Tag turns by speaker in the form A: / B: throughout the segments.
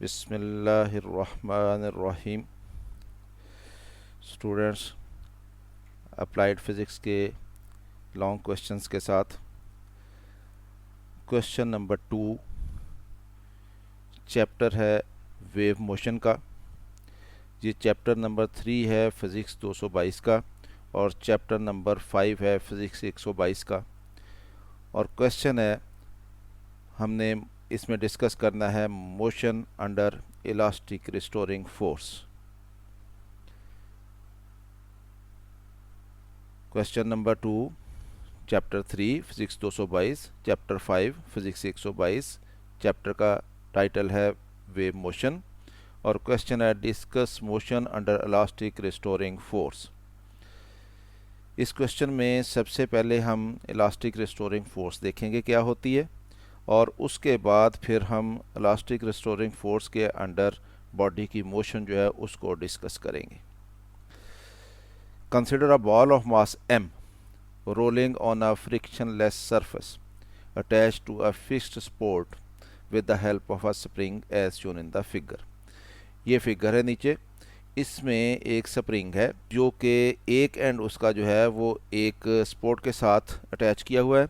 A: बिस्मिल्लाहिर्रहमानिर्रहीम। Students, applied physics के long questions के साथ क्वेश्चन नंबर 2 चैप्टर है वेव मोशन का। ये चैप्टर नंबर 3 है फिज़िक्स 222 का और चैप्टर नंबर 5 है फिज़िक्स 122 का। और क्वेश्चन है, हमने इसमें डिस्कस करना है motion under elastic restoring force. Question number 2 chapter 3 physics 222, chapter 5 physics 122। Chapter का टाइटल है वेव मोशन और क्वेश्चन है discuss motion under elastic restoring force. इस क्वेश्चन में सबसे पहले हम इलास्टिक रिस्टोरिंग फोर्स देखेंगे क्या होती है, और उसके बाद फिर हम इलास्टिक रिस्टोरिंग फोर्स के अंडर बॉडी की मोशन जो है उसको डिस्कस करेंगे। Consider a ball of mass m rolling on a frictionless surface attached to a fixed support with the help of a spring as shown in the figure। ये figure है नीचे। इसमें एक स्प्रिंग है जो कि एक एंड उसका जो है वो एक सपोर्ट के साथ अटैच किया हुआ है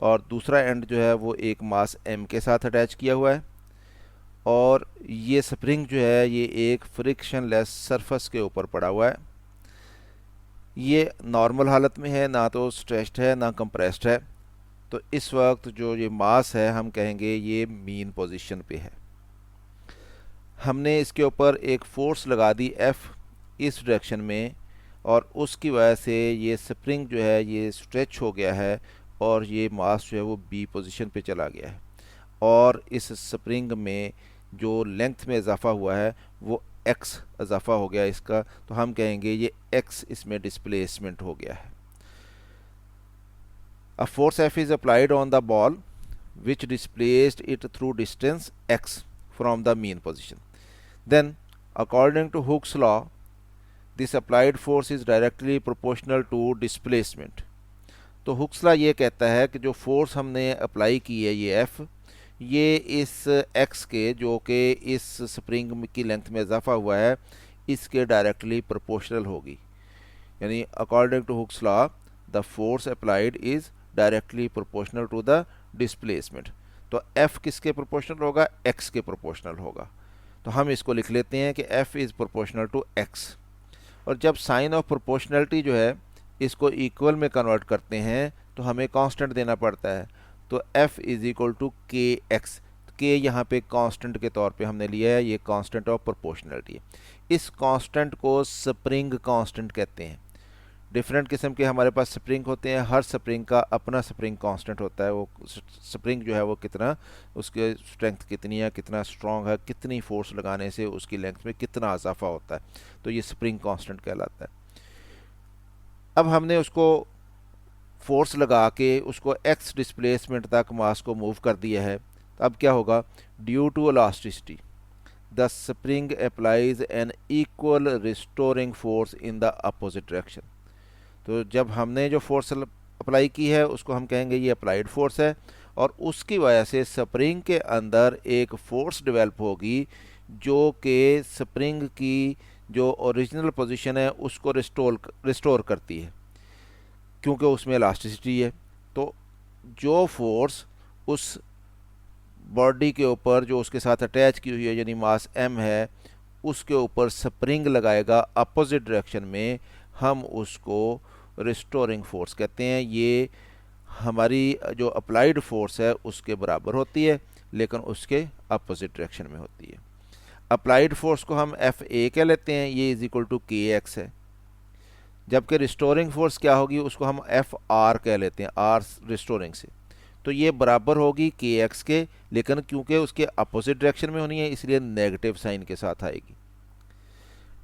A: और दूसरा एंड जो है वो एक मास m के साथ अटैच किया हुआ है। और ये स्प्रिंग जो है ये एक फ्रिक्शनलेस सरफेस के ऊपर पड़ा हुआ है। ये नॉर्मल हालत में है, ना तो स्ट्रेच्ड है ना कंप्रेस्ड है। तो इस वक्त जो ये मास है हम कहेंगे ये मीन पोजीशन पे है। हमने इसके ऊपर एक फोर्स लगा दी F इस डायरेक्शन में और उसकी वजह से ये स्प्रिंग जो है ये स्ट्रेच हो गया है और ये मास जो है वो B पोजीशन पे चला गया है। और इस स्प्रिंग में जो लेंथ में इजाफा हुआ है वो x इजाफा हो गया इसका, तो हम कहेंगे ये x इसमें डिस्प्लेसमेंट हो गया है। A force F is applied on the ball which displaced it through distance x from the mean position. Then, according to Hooke's law, this applied force is directly proportional to displacement. तो Hooke's law ये कहता है कि जो force हमने apply की है ये F, ये इस x के जो कि इस स्प्रिंग की लेंथ में इजाफा हुआ है इसके डायरेक्टली प्रोपोर्शनल होगी। यानी according to Hooke's law the force applied is directly proportional to the displacement. तो F किसके प्रोपोर्शनल होगा? x के प्रोपोर्शनल होगा। तो हम इसको लिख लेते हैं कि F is proportional to x। और जब साइन ऑफ प्रोपोर्शनलिटी जो है इसको इक्वल में कन्वर्ट करते हैं तो हमें कांस्टेंट देना पड़ता है। तो F इज इक्वल टू के एक्स। के यहाँ पे कांस्टेंट के तौर पे हमने लिया है, ये कांस्टेंट ऑफ प्रोपोर्शनलिटी है। इस कांस्टेंट को स्प्रिंग कांस्टेंट कहते हैं। डिफरेंट किस्म के हमारे पास स्प्रिंग होते हैं, हर स्प्रिंग का अपना स्प्रिंग कांस्टेंट होता है। वो स्प्रिंग जो है वो कितना, उसके स्ट्रेंथ कितनी है, कितना स्ट्रॉन्ग है, कितनी फोर्स लगाने से उसकी लेंथ में कितना इजाफा होता है, तो ये स्प्रिंग कांस्टेंट कहलाता है। अब हमने उसको फोर्स लगा के उसको x डिस्प्लेसमेंट तक मास को मूव कर दिया है। तो अब क्या होगा? Due to elasticity the spring applies an equal restoring force in the opposite direction. तो जब हमने जो फोर्स अप्लाई की है उसको हम कहेंगे ये अप्लाइड फोर्स है, और उसकी वजह से स्प्रिंग के अंदर एक फोर्स डेवलप होगी जो कि स्प्रिंग की जो ओरिजिनल पोजीशन है उसको रिस्टोर करती है, क्योंकि उसमें इलास्टिसिटी है। तो जो फोर्स उस बॉडी के ऊपर जो उसके साथ अटैच की हुई है यानी मास m है उसके ऊपर स्प्रिंग लगाएगा अपोजिट डायरेक्शन में, हम उसको रिस्टोरिंग फोर्स कहते हैं। ये हमारी जो अप्लाइड फोर्स है उसके बराबर होती है लेकिन उसके अपोजिट डायरेक्शन में होती है। अप्लाइड फोर्स को हम FA कह लेते हैं, ये इज इक्वल टू KX है। जबकि रिस्टोरिंग फोर्स क्या होगी उसको हम FR कह लेते हैं, R रिस्टोरिंग से। तो ये बराबर होगी KX के, लेकिन क्योंकि उसके अपोजिट डायरेक्शन में होनी है इसलिए नेगेटिव साइन के साथ आएगी।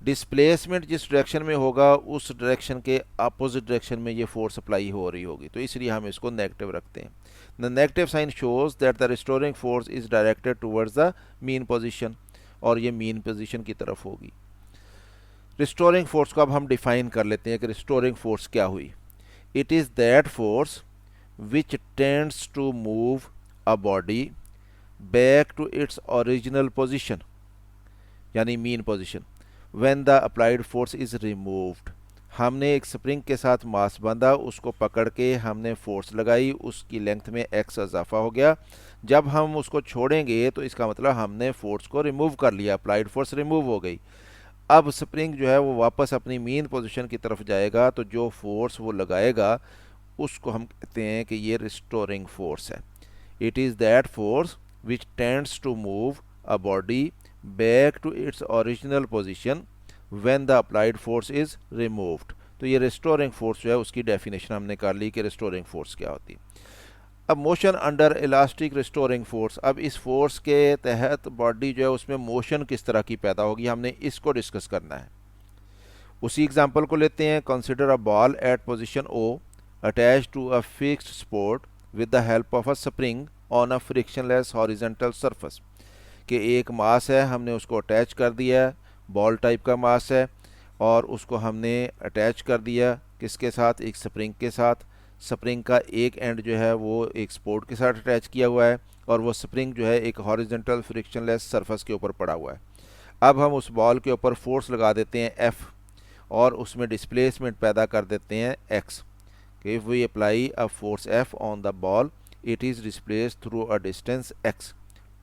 A: डिस्प्लेसमेंट जिस डायरेक्शन में होगा उस डायरेक्शन के अपोजिट डायरेक्शन में ये फोर्स अप्लाई हो रही होगी, तो इसलिए हम इसको नेगेटिव रखते हैं। The negative sign shows that the restoring force is directed towards the mean position, और ये मीन पोजीशन की तरफ होगी। रिस्टोरिंग फोर्स को अब हम डिफाइन कर लेते हैं कि रिस्टोरिंग फोर्स क्या हुई। It is that force which tends to move a body back to its original position यानी mean position when the applied force is removed. हमने एक स्प्रिंग के साथ मास बांधा, उसको पकड़ के हमने फोर्स लगाई, उसकी लेंथ में एक्स इजाफा हो गया। जब हम उसको छोड़ेंगे तो इसका मतलब हमने फोर्स को रिमूव कर लिया, अप्लाइड फोर्स रिमूव हो गई। अब स्प्रिंग जो है वो वापस अपनी मीन पोजीशन की तरफ जाएगा, तो जो फोर्स वो लगाएगा उसको हम कहते हैं कि ये रिस्टोरिंग फोर्स है। It is that force which tends to move a body back to its original position when the applied force is removed. तो ये रिस्टोरिंग फोर्स जो है उसकी डेफिनेशन हमने कर ली कि रिस्टोरिंग फोर्स क्या होती है। अब motion under elastic restoring force, अब इस फोर्स के तहत बॉडी जो है उसमें मोशन किस तरह की पैदा होगी, हमने इसको डिस्कस करना है। उसी एग्जांपल को लेते हैं। Consider a ball at position O attach to a fixed support with the help of a spring on a frictionless horizontal surface. कि एक मास है, हमने उसको अटैच कर दिया है, बॉल टाइप का मास है, और उसको हमने अटैच कर दिया किसके साथ, एक स्प्रिंग के साथ। स्प्रिंग का एक एंड जो है वो एक स्पोर्ट के साथ अटैच किया हुआ है, और वो स्प्रिंग जो है एक हॉरिजॉन्टल फ्रिक्शनलेस सरफेस के ऊपर पड़ा हुआ है। अब हम उस बॉल के ऊपर फोर्स लगा देते हैं एफ, और उसमें डिस्प्लेसमेंट पैदा कर देते हैं x. If we apply a force F on the ball it is displace through a distance x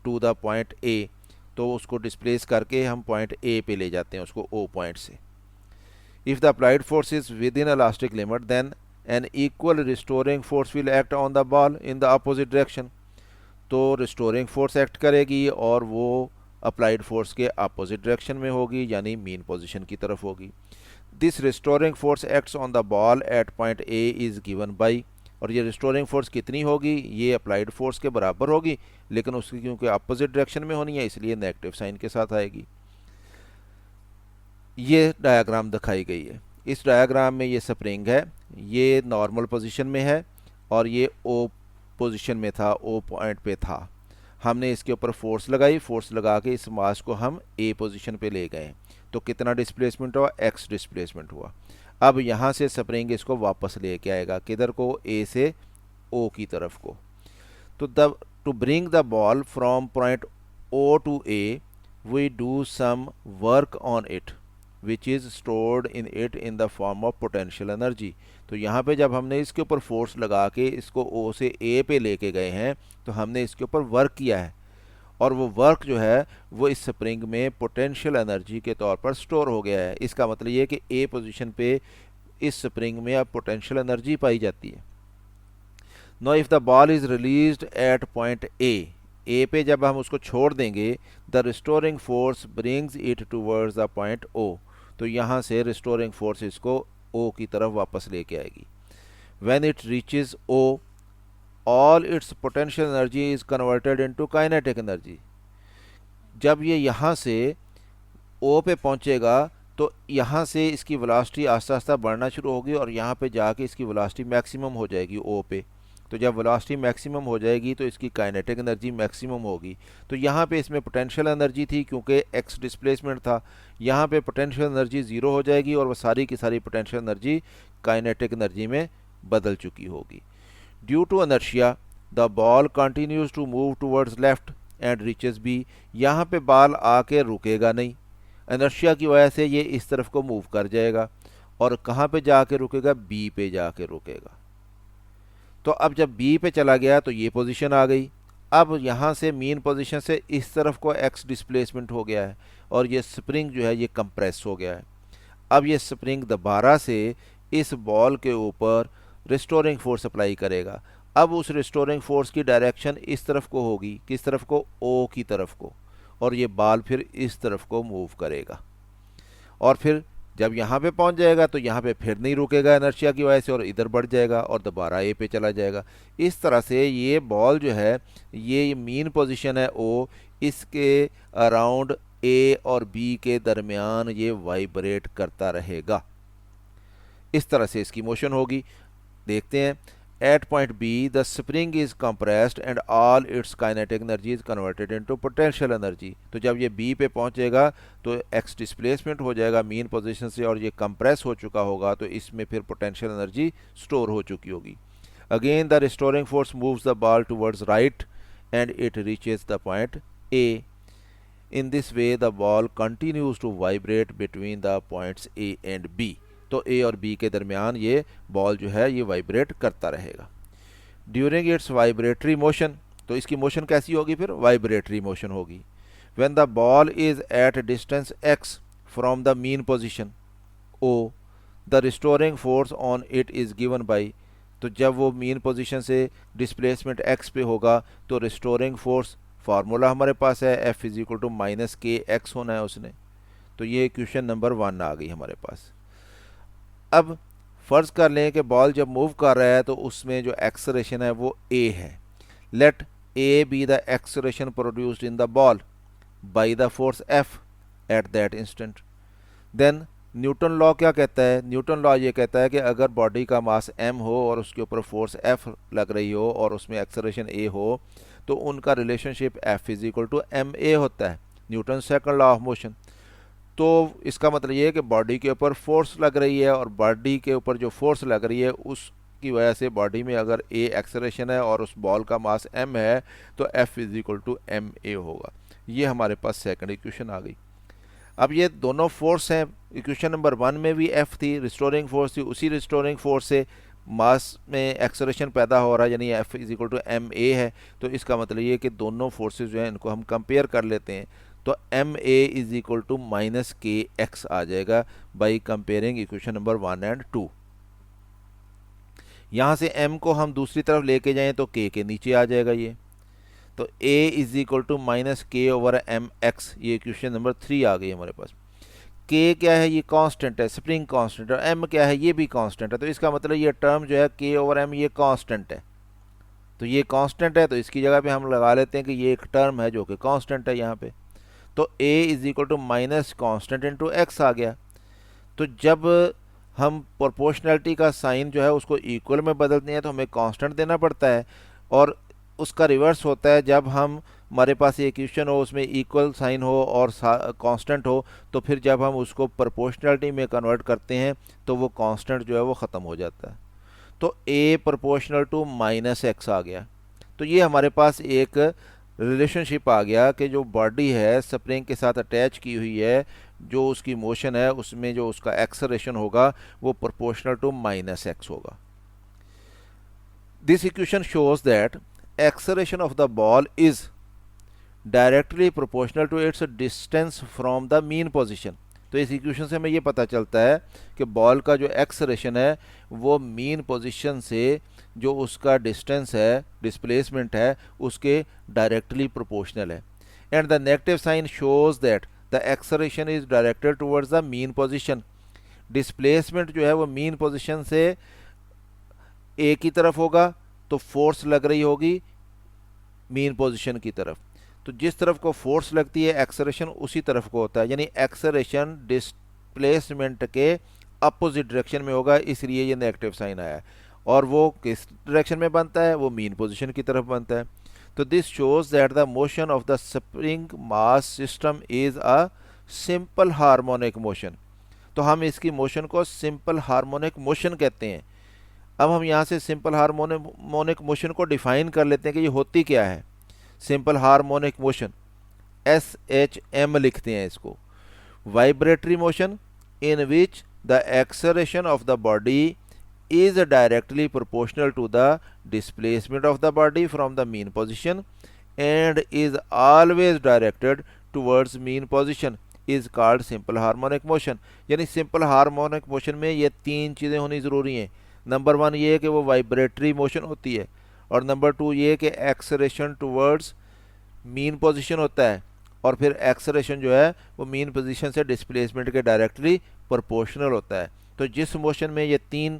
A: to the point A. तो उसको डिस्प्लेस करके हम पॉइंट ए पे ले जाते हैं उसको ओ पॉइंट से। If the applied force is within elastic limit then an equal restoring force will act on the ball in the opposite direction. तो रिस्टोरिंग फोर्स एक्ट करेगी और वो अप्लाइड फोर्स के अपोजिट डायरेक्शन में होगी, यानी mean position की तरफ होगी। This restoring force acts on the ball at point A is given by, और ये रिस्टोरिंग फोर्स कितनी होगी, ये अप्लाइड फोर्स के बराबर होगी, लेकिन उसकी क्योंकि अपोजिट डायरेक्शन में होनी है इसलिए नेगेटिव साइन के साथ आएगी। ये डायग्राम दिखाई गई है। इस डायग्राम में ये स्प्रिंग है, ये नॉर्मल पोजीशन में है, और ये ओ पोजीशन में था, ओ पॉइंट पे था। हमने इसके ऊपर फोर्स लगाई, फोर्स लगा के इस मास को हम ए पोजीशन पे ले गए, तो कितना डिस्प्लेसमेंट हुआ, एक्स डिस्प्लेसमेंट हुआ। अब यहाँ से स्प्रिंग इसको वापस लेके आएगा, किधर को, ए से ओ की तरफ को। तो to bring the ball from point O to A we do some work on it which is stored in it in the form of potential energy. तो यहाँ पे जब हमने इसके ऊपर फोर्स लगा के इसको ओ से ए पे लेके गए हैं, तो हमने इसके ऊपर वर्क किया है, और वो वर्क जो है वो इस स्प्रिंग में पोटेंशियल एनर्जी के तौर पर स्टोर हो गया है। इसका मतलब ये है कि ए पोजीशन पे इस स्प्रिंग में अब पोटेंशियल एनर्जी पाई जाती है। Now if the ball is released at point A पे जब हम उसको छोड़ देंगे, the restoring force brings it towards the point O. तो यहाँ से रिस्टोरिंग फोर्स इसको ओ की तरफ वापस लेके आएगी। When it reaches O all its potential energy is converted into kinetic energy. जब ये यहाँ से ओ पे पहुँचेगा तो यहाँ से इसकी वेलोसिटी आस्ता आस्ता बढ़ना शुरू होगी, और यहाँ पे जाके इसकी वेलोसिटी मैक्सिमम हो जाएगी ओ पे। तो जब वेलोसिटी मैक्सिमम हो जाएगी तो इसकी काइनेटिक एनर्जी मैक्सिमम होगी। तो यहाँ पे इसमें पोटेंशियल एनर्जी थी क्योंकि एक्स डिस्प्लेसमेंट था, यहाँ पे पोटेंशियल एनर्जी ज़ीरो हो जाएगी, और वह सारी की सारी पोटेंशियल एनर्जी काइनेटिक एनर्जी में बदल चुकी होगी। Due to inertia the ball continues to move towards left and reaches B. यहाँ पे बॉल आके रुकेगा नहीं, इनर्शिया की वजह से ये इस तरफ को मूव कर जाएगा, और कहाँ पे जाके रुकेगा, बी पे जाके रुकेगा। तो अब जब बी पे चला गया तो ये पोजीशन आ गई। अब यहाँ से मीन पोजीशन से इस तरफ को एक्स डिस्प्लेसमेंट हो गया है, और ये स्प्रिंग जो है ये कंप्रेस हो गया है। अब ये स्प्रिंग दोबारा से इस बॉल के ऊपर रिस्टोरिंग फोर्स अप्लाई करेगा। अब उस रिस्टोरिंग फोर्स की डायरेक्शन इस तरफ को होगी, किस तरफ को, ओ की तरफ को, और ये बॉल फिर इस तरफ को मूव करेगा, और फिर जब यहाँ पे पहुँच जाएगा तो यहाँ पे फिर नहीं रुकेगा इनर्शिया की वजह से, और इधर बढ़ जाएगा और दोबारा ए पे चला जाएगा। इस तरह से ये बॉल जो है ये मीन पोजीशन है ओ, इसके अराउंड ए और बी के दरमियान ये वाइब्रेट करता रहेगा। इस तरह से इसकी मोशन होगी। देखते हैं। At point B the spring is compressed and all its kinetic energy is converted into potential energy. तो जब ये बी पे पहुंचेगा तो एक्स डिस्प्लेसमेंट हो जाएगा मीन पोजीशन से, और ये कंप्रेस हो चुका होगा, तो इसमें फिर पोटेंशियल एनर्जी स्टोर हो चुकी होगी। Again the restoring force moves the ball towards right and it reaches the point A. In this way the ball continues to vibrate between the points A and B. तो A और B के दरमियान ये ball जो है ये vibrate करता रहेगा. ड्यूरिंग इट्स वाइब्रेटरी मोशन, तो इसकी मोशन कैसी होगी फिर? वाइब्रेटरी मोशन होगी. When the ball is at distance x from the mean position O, the restoring force on it is given by, तो जब वो मीन पोजीशन से डिस्प्लेसमेंट x पे होगा तो रिस्टोरिंग फोर्स फार्मूला हमारे पास है F is equal to minus k x होना है उसने. तो ये इक्वेशन नंबर 1 आ गई हमारे पास. अब फ़र्ज़ कर लें कि बॉल जब मूव कर रहा है तो उसमें जो एक्सलेरेशन है वो a है. Let a be the acceleration produced in the ball by the force F at that instant. Then Newton law क्या कहता है? न्यूटन लॉ ये कहता है कि अगर बॉडी का मास m हो और उसके ऊपर फोर्स F लग रही हो और उसमें एक्सलेरेशन a हो तो उनका relationship F is equal to ma होता है, Newton second law of motion. तो इसका मतलब ये है कि बॉडी के ऊपर फोर्स लग रही है और बॉडी के ऊपर जो फोर्स लग रही है उसकी वजह से बॉडी में अगर a एक्सेलरेशन है और उस बॉल का मास m है तो F is equal to ma होगा. ये हमारे पास सेकंड इक्वेशन आ गई. अब ये दोनों फोर्स हैं. इक्वेशन नंबर 1 में भी F थी, रिस्टोरिंग फोर्स थी, उसी रिस्टोरिंग फोर्स से मास में एक्सेलरेशन पैदा हो रहा है यानी F is equal to ma है. तो इसका मतलब ये कि दोनों फोर्सेस जो हैं इनको हम कंपेयर कर लेते हैं तो ma is equal to minus k x आ जाएगा by comparing equation number 1 and 2. यहाँ से m को हम दूसरी तरफ लेके जाएं तो k के नीचे आ जाएगा ये. तो a is equal to minus k over m x, ये इक्वेशन नंबर 3 आ गई हमारे पास. k क्या है? ये कांस्टेंट है, स्प्रिंग कांस्टेंट. और m क्या है? ये भी कांस्टेंट है. तो इसका मतलब ये टर्म जो है k ओवर m ये कांस्टेंट है. तो ये कांस्टेंट है तो इसकी जगह पे हम लगा लेते हैं कि ये एक टर्म है जो कि कांस्टेंट है यहाँ पे. तो a is equal to minus constant into x आ गया. तो जब हम प्रोपोर्शनैलिटी का साइन जो है उसको इक्वल में बदलते हैं तो हमें कांस्टेंट देना पड़ता है, और उसका रिवर्स होता है जब हम हमारे पास ये इक्वेशन हो उसमें इक्वल साइन हो और कांस्टेंट हो तो फिर जब हम उसको प्रोपोर्शनैलिटी में कन्वर्ट करते हैं तो वो कांस्टेंट जो है वो ख़त्म हो जाता है. तो a proportional to minus x आ गया. तो ये हमारे पास एक रिलेशनशिप आ गया कि जो बॉडी है स्प्रिंग के साथ अटैच की हुई है, जो उसकी मोशन है उसमें जो उसका एक्सेलरेशन होगा वो प्रोपोर्शनल टू माइनस एक्स होगा. This equation shows that acceleration of the ball is directly proportional to its distance from the mean position. तो इस इक्वेशन से हमें ये पता चलता है कि बॉल का जो एक्सेलरेशन है वो मीन पोजीशन से जो उसका डिस्टेंस है, डिस्प्लेसमेंट है, उसके डायरेक्टली प्रोपोर्शनल है. And the negative sign shows that the acceleration is directed towards the mean position. Displacement जो है वो मीन पोजीशन से ए की तरफ होगा तो फोर्स लग रही होगी मीन पोजीशन की तरफ. तो जिस तरफ को फोर्स लगती है एक्सेलरेशन उसी तरफ को होता है, यानी एक्सेलरेशन डिस्प्लेसमेंट के अपोजिट डायरेक्शन में होगा, इसलिए ये नेगेटिव साइन आया है. और वो किस डायरेक्शन में बनता है? वो मीन पोजीशन की तरफ बनता है. तो this shows that the motion of the spring mass system is a simple harmonic motion. तो हम इसकी मोशन को सिंपल हार्मोनिक मोशन कहते हैं. अब हम यहाँ से सिंपल हार्मोनिक मोशन को डिफाइन कर लेते हैं कि ये होती क्या है. सिंपल हार्मोनिक मोशन SHM लिखते हैं इसको. Vibratory motion in which the acceleration of the body is directly proportional to the displacement of the body from the mean position and is always directed towards mean position is called simple harmonic motion. यानी simple harmonic motion में ये 3 चीज़ें होनी ज़रूरी हैं. Number 1 ये है कि वो वाइब्रेटरी मोशन होती है, और नंबर 2 ये है कि एक्सेलरेशन टुवर्ड्स मीन पोजीशन होता है, और फिर एक्सेलरेशन जो है वो मीन पोजीशन से डिस्प्लेसमेंट के डायरेक्टली प्रोपोर्शनल होता है. तो जिस मोशन में ये 3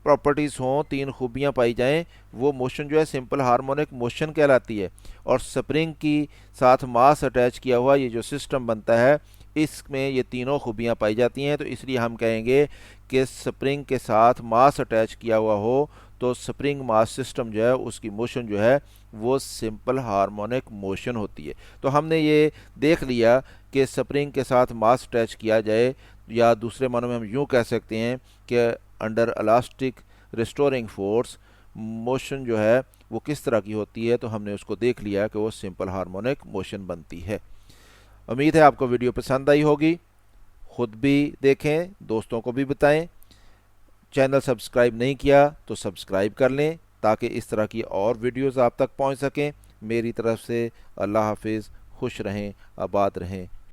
A: प्रॉपर्टीज़ हों, 3 खूबियाँ पाई जाएं, वो मोशन जो है सिंपल हार्मोनिक मोशन कहलाती है. और स्प्रिंग की साथ मास अटैच किया हुआ ये जो सिस्टम बनता है इसमें ये तीनों खूबियाँ पाई जाती हैं. तो इसलिए हम कहेंगे कि स्प्रिंग के साथ मास अटैच किया हुआ हो तो स्प्रिंग मास सिस्टम जो है उसकी मोशन जो है वो सिंपल हार्मोनिक मोशन होती है. तो हमने ये देख लिया कि स्प्रिंग के साथ मास अटैच किया जाए, या दूसरे मानों में हम यूँ कह सकते हैं कि under elastic restoring force motion जो है वो किस तरह की होती है, तो हमने उसको देख लिया है कि वो सिंपल हार्मोनिक मोशन बनती है। उम्मीद है आपको वीडियो पसंद आई होगी। खुद भी देखें, दोस्तों को भी बताएं। चैनल सब्सक्राइब नहीं किया तो सब्सक्राइब कर लें ताकि इस तरह की और वीडियोस आप तक पहुंच सकें। मेरी तरफ से अल्लाह हाफिज़, खुश रहें, आबाद रहें।